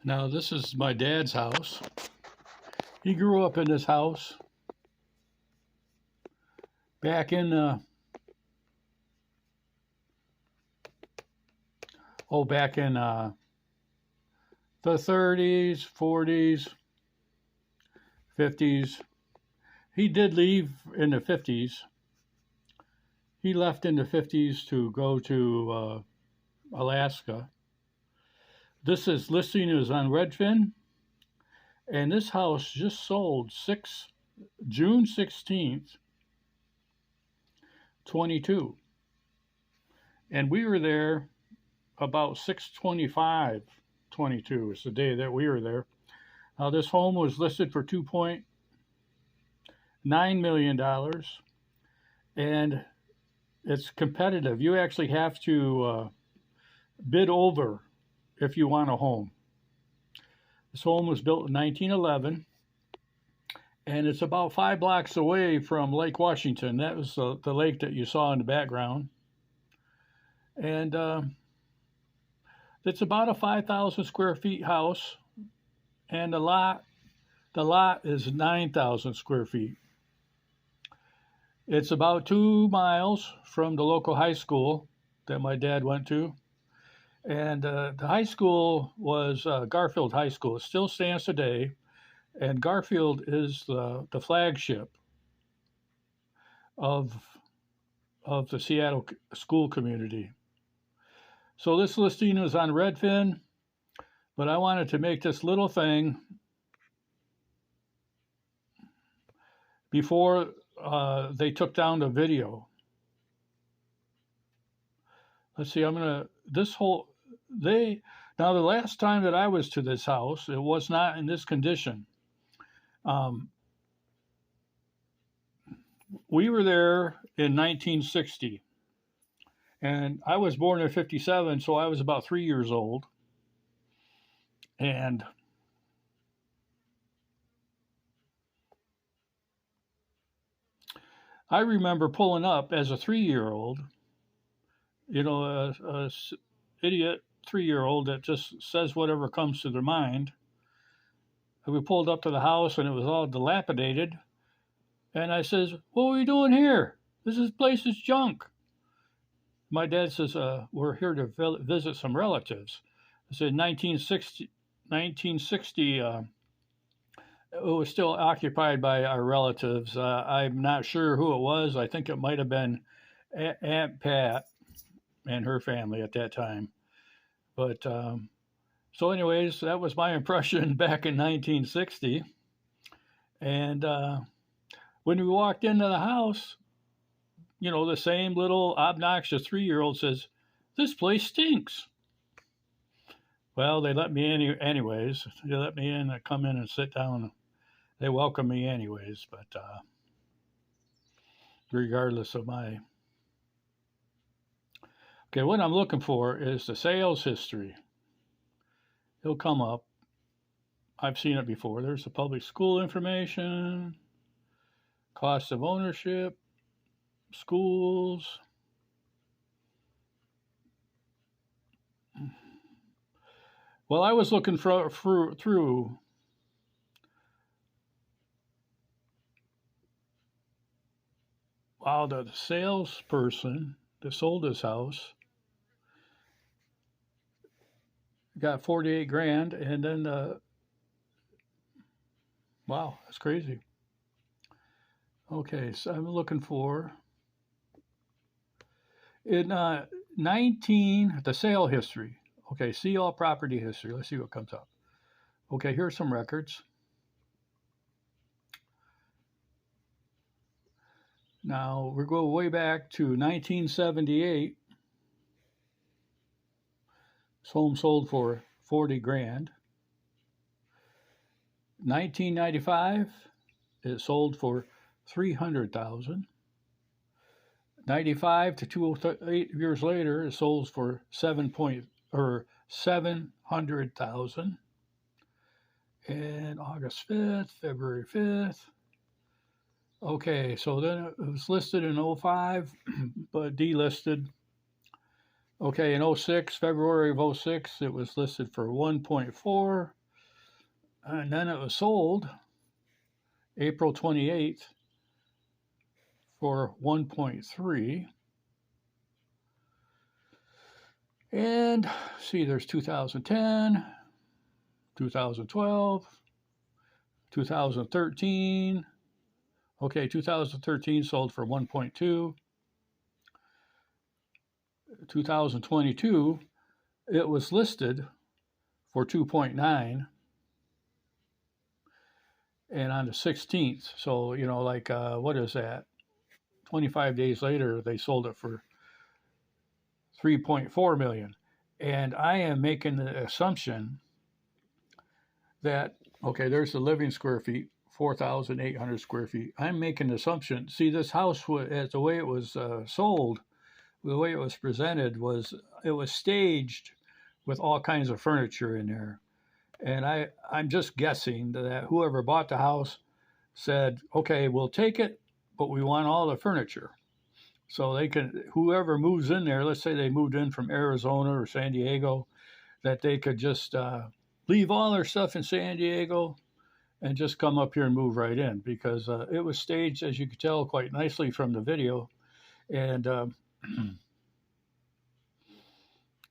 Now, this is my dad's house. He grew up in this house back in the 30s, 40s, 50s. He did leave in the 50s. He left in the 50s to go to Alaska. This is listing is on Redfin, and this house just sold June 16th, 22. And we were there about 6:25, 22 is the day that we were there. This home was listed for $2.9 million, and it's competitive. You actually have to bid over if you want a home. This home was built in 1911, and it's about 5 blocks away from Lake Washington. That was the lake that you saw in the background. And it's about a 5,000 square feet house, and the lot is 9,000 square feet. It's about 2 miles from the local high school that my dad went to. And the high school was Garfield High School. It still stands today. And Garfield is the flagship of the Seattle school community. So this listing is on Redfin, but I wanted to make this little thing before they took down the video. Let's see, now the last time that I was to this house, it was not in this condition. We were there in 1960, and I was born in 57, so I was about 3 years old. And I remember pulling up as a 3-year-old, a idiot 3-year-old that just says whatever comes to their mind. And we pulled up to the house, and it was all dilapidated. And I says, "What are we doing here? This place is junk." My dad says, "We're here to visit some relatives." I said, 1960, it was still occupied by our relatives. I'm not sure who it was. I think it might have been Aunt Pat and her family at that time. But so anyways, that was my impression back in 1960. And when we walked into the house, the same little obnoxious 3-year-old says, "This place stinks." Well, they let me in anyways. They let me in, come in and sit down. They welcomed me anyways, but regardless of my... Okay, what I'm looking for is the sales history. It'll come up. I've seen it before. There's the public school information, cost of ownership, schools. Well, I was looking through wow, the salesperson that sold this house got 48 grand, and then wow, that's crazy. Okay, so I'm looking for in the sale history. Okay, see all property history. Let's see what comes up. Okay, here's some records. Now we're going way back to 1978. This home sold for 40 grand. 1995, it sold for 300,000. 95 to 208 years later, it sold for 700,000. And August 5th, February 5th. Okay, so then it was listed in 05, but delisted. Okay, in '06, February of '06, it was listed for 1.4, and then it was sold April 28th for 1.3. And see, there's 2010, 2012, 2013. Okay, 2013 sold for 1.2. 2022, it was listed for 2.9. And on the 16th, so, like, what is that? 25 days later, they sold it for 3.4 million. And I am making the assumption that, okay, there's the living square feet, 4,800 square feet. I'm making an assumption. See, this house, as the way it was sold, the way it was presented was it was staged with all kinds of furniture in there. And I'm just guessing that whoever bought the house said, okay, we'll take it, but we want all the furniture. So they can, whoever moves in there, let's say they moved in from Arizona or San Diego, that they could just leave all their stuff in San Diego and just come up here and move right in, because it was staged, as you could tell, quite nicely from the video. And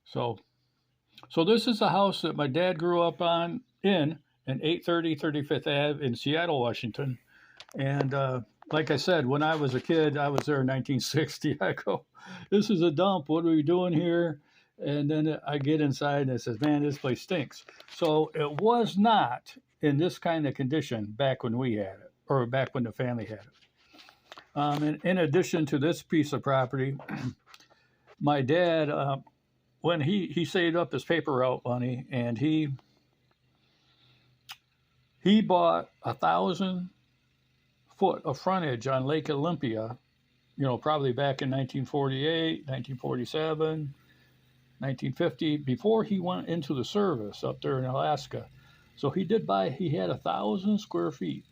so this is the house that my dad grew up in 830 35th Ave in Seattle, Washington. And like I said, when I was a kid, I was there in 1960. I go, this is a dump. What are we doing here? And then I get inside and it says, man, this place stinks. So it was not in this kind of condition back when we had it, or back when the family had it. In addition to this piece of property, my dad, when he saved up his paper route money, and he bought 1,000 foot of frontage on Lake Olympia, probably back in 1948, 1947, 1950, before he went into the service up there in Alaska. So he had 1,000 square feet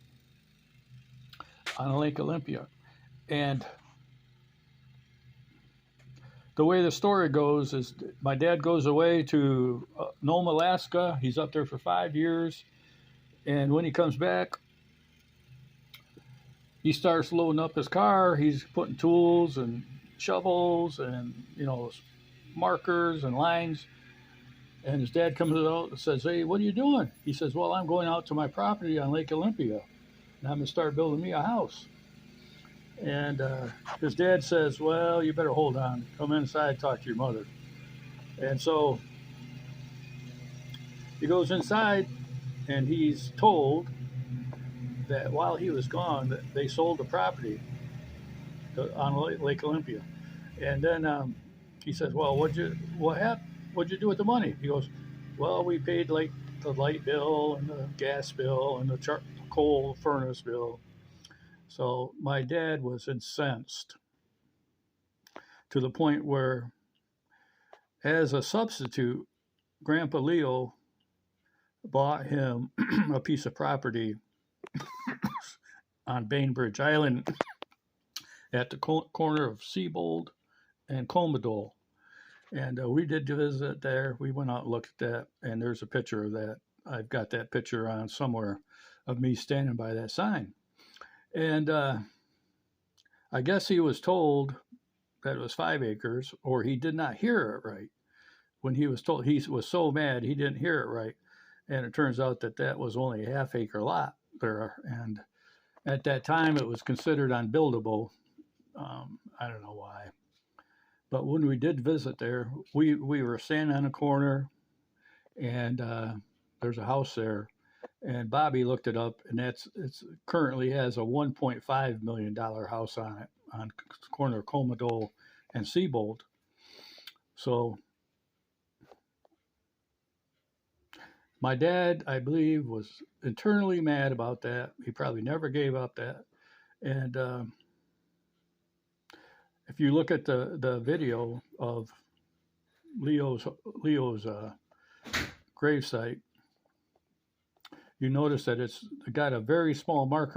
on Lake Olympia. And the way the story goes is my dad goes away to Nome, Alaska. He's up there for 5 years. And when he comes back, he starts loading up his car. He's putting tools and shovels and, markers and lines. And his dad comes out and says, hey, what are you doing? He says, well, I'm going out to my property on Lake Olympia, and I'm going to start building me a house. And his dad says, well, you better hold on. Come inside, talk to your mother. And so he goes inside, and he's told that while he was gone, that they sold the property on Lake Olympia. And then he says, well, what happened? What'd you do with the money? He goes, well, we paid like the light bill and the gas bill and the coal furnace bill. So my dad was incensed to the point where, as a substitute, Grandpa Leo bought him a piece of property on Bainbridge Island at the corner of Seabold and Comadole. And we did visit there. We went out and looked at that, and there's a picture of that. I've got that picture on somewhere of me standing by that sign. And I guess he was told that it was 5 acres, or he did not hear it right. When he was told, he was so mad he didn't hear it right. And it turns out that was only a half-acre lot there. And at that time, it was considered unbuildable. I don't know why. But when we did visit there, we were standing on a corner, and there's a house there. And Bobby looked it up, and it's currently has a $1.5 million house on it, on the corner of Comadole and Seabold. So my dad, I believe, was internally mad about that. He probably never gave up that. And if you look at the video of Leo's gravesite, you notice that it's got a very small marker